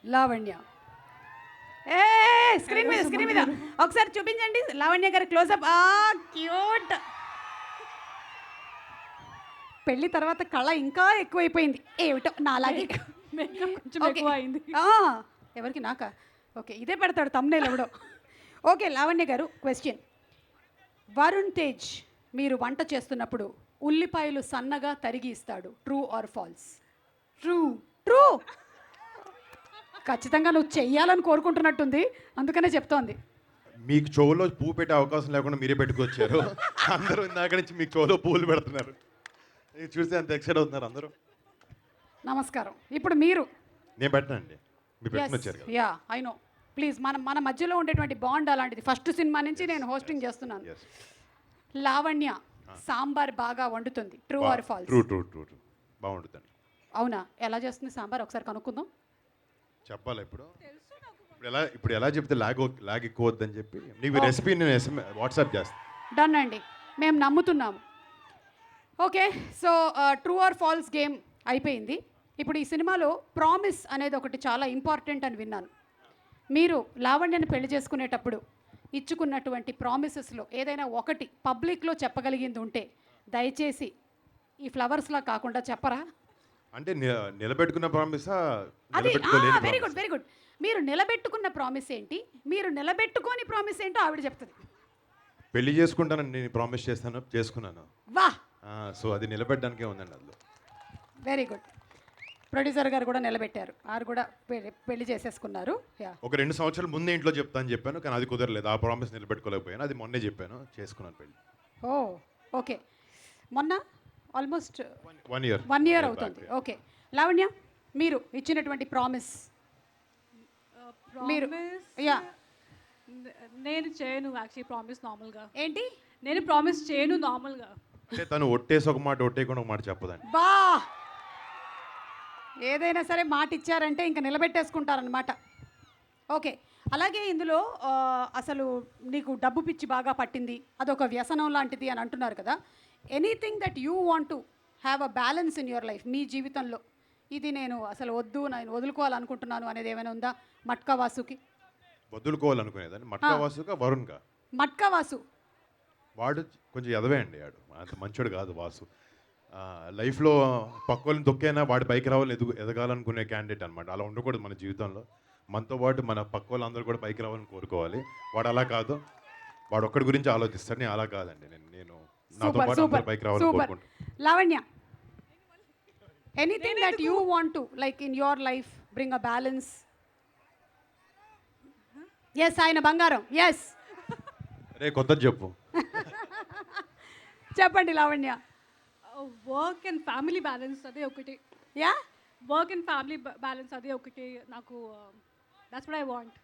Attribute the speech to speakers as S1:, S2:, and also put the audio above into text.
S1: లావణ్య. ఏ screen మీద ఒకసారి చూపించండి లావణ్య గారి క్లోజప్. క్యూట్. పెళ్లి తర్వాత కళ ఇంకా ఎక్కువైపోయింది ఏమిటో నాలాగే.
S2: కొంచెం ఎక్కువ అయింది.
S1: ఎవరికి నాకా? ఓకే, ఇదే పెడతాడు తమ్నేల్ ఎవడో. ఓకే లావణ్య గారు, క్వశ్చన్. వరుణ్ తేజ్ మీరు వంట చేస్తున్నప్పుడు ఉల్లిపాయలు సన్నగా తరిగి ఇస్తాడు, true or false?
S2: True.
S1: True. ఖచ్చితంగా నువ్వు చెయ్యాలని కోరుకుంటున్నట్టుంది, అందుకనే చెప్తోంది.
S3: మీకు చెవులో పువ్వు పెట్టే అవకాశం లేకుండా మీరే పెట్టుకొచ్చారు. అందరూ ఇందాక నుంచి మీకు చెవులో పువ్వులు పెడుతున్నారు. ఇది చూస్తే అంత ఎక్సైట్ అవుతున్నారు అందరూ.
S1: నమస్కారం. ఇప్పుడు మీరు.
S3: నేను పెట్టనండి, మీరు పెట్టుకుని వచ్చారు కదా.
S1: Yeah I know. ప్లీజ్ మన మధ్యలో ఉండేటువంటి బాండ్ అలాంటిది. ఫస్ట్ సినిమా నుంచి నేను హోస్టింగ్ చేస్తున్నాను.
S3: Yes.
S1: లావణ్య సాంబార్ బాగా వండుతుంది, true or false?
S3: True true true true. బాగుంటుందండి.
S1: అవునా? ఎలా చేస్తుంది సాంబార్ ఒకసారి కనుక్కుందాం.
S3: చెప్పాలా ఇప్పుడు ఎలా చెప్తే లాగ్ ఎక్కువ వద్దని చెప్పి నీకు రెసిపీ నేను వాట్సాప్ చేస్తాను.
S1: డన్ అండి, మేము నమ్ముతున్నాము. Okay, so true or false game అయిపోయింది. ఇప్పుడు ఈ సినిమాలో ప్రామిస్ అనేది ఒకటి చాలా ఇంపార్టెంట్ అని విన్నాను. మీరు లావణ్యను పెళ్లి చేసుకునేటప్పుడు ఇచ్చుకున్నటువంటి ప్రామిసెస్లో ఏదైనా ఒకటి పబ్లిక్లో చెప్పగలిగింది ఉంటే దయచేసి ఈ ఫ్లవర్స్లా కాకుండా చెప్పరా?
S3: అంటే నిలబెట్టుకున్న ప్రామిసా?
S1: అది వెరీ గుడ్ వెరీ గుడ్. మీరు నిలబెట్టుకున్న ప్రామిస్ ఏంటి, మీరు నిలబెట్టుకోని ప్రామిస్ ఏంటో ఆవిడ చెప్తుంది.
S3: పెళ్లి చేసుకుంటానని నేను ప్రామిస్ చేసుకున్నాను.
S1: వా.
S3: సో అది నిలబెట్టడానికే ఉందండి అందులో.
S1: Very good. ప్రొడ్యూసర్ గారు కూడా నిలబెట్టారు, వారు కూడా పెళ్లి చేసేసుకున్నారు.
S3: ఒక 2 సంవత్సరాల ముందే ఇంట్లో చెప్తాను చెప్పాను, కానీ అది కుదరలేదు. ఆ ప్రామిస్ నిలబెట్టుకోలేకపోయాను. అది మొన్నే చెప్పాను, చేసుకున్నాను పెళ్లి.
S1: ఓకే. మొన్న ఆల్మోస్ట్
S3: 1 year
S1: అవుతుంది. ఓకే లావణ్య, మీరు ఇచ్చినటువంటి ప్రామిస్. మీరు యా.
S2: నేను చేయను యాక్చువల్లీ ప్రామిస్ నార్మల్గా.
S1: ఏంటి?
S2: నేను ప్రామిస్ చేయను నార్మల్గా.
S3: అంటే తను ఒట్టేసి ఒక మాట ఒట్టేయకుండా ఒక మాట చెప్పదండి.
S1: బా, ఏదైనా సరే మాట ఇచ్చారంటే ఇంకా నిలబెట్టేసుకుంటారనమాట. ఓకే, అలాగే ఇందులో అసలు నీకు డబ్బు పిచ్చి బాగా పట్టింది, అదొక వ్యసనం లాంటిది అని అంటున్నారు కదా. Anything that you want to have a balance in your life, మీ జీవితంలో ఇది నేను అసలు వద్దు, నేను వదులుకోవాలనుకుంటున్నాను అనేది ఏమైనా ఉందా? మట్కా వాసుకి
S3: వదులుకోవాలనుకునేదాన్ని. మట్కా వాసుగా వరుణ్గా?
S1: మట్కా వాసు
S3: వాడు కొంచెం ఎదవే అండి. వాడు అంత మంచోడు కాదు వాసు. లైఫ్లో పక్కవాళ్ళని తొక్కైనా వాడి పైకి రావాలని ఎదగాలనుకునే క్యాండిడేట్ అనమాట. అలా ఉండకూడదు మన జీవితంలో. మనతో పాటు మన పక్క వాళ్ళందరూ కూడా పైకి రావాలని కోరుకోవాలి. వాడు అలా కాదు, వాడు ఒక్కడి గురించి ఆలోచిస్తాడు. నేను అలా కాదండి. నేను నాతో పాటు అందరూ పైకి రావాలని కోరుకుంటాను.
S1: Lavanya, anything that you want to like in your life bring a balance. Yes, ఆయన బంగారం. ఎస్,
S3: రే కొత్తది చెప్పు.
S1: చెప్పండి Lavanya.
S2: Work and family balance అదే ఒకటి.
S1: Yeah,
S2: work and family balance అదే ఒకటి నాకు. That's what I want.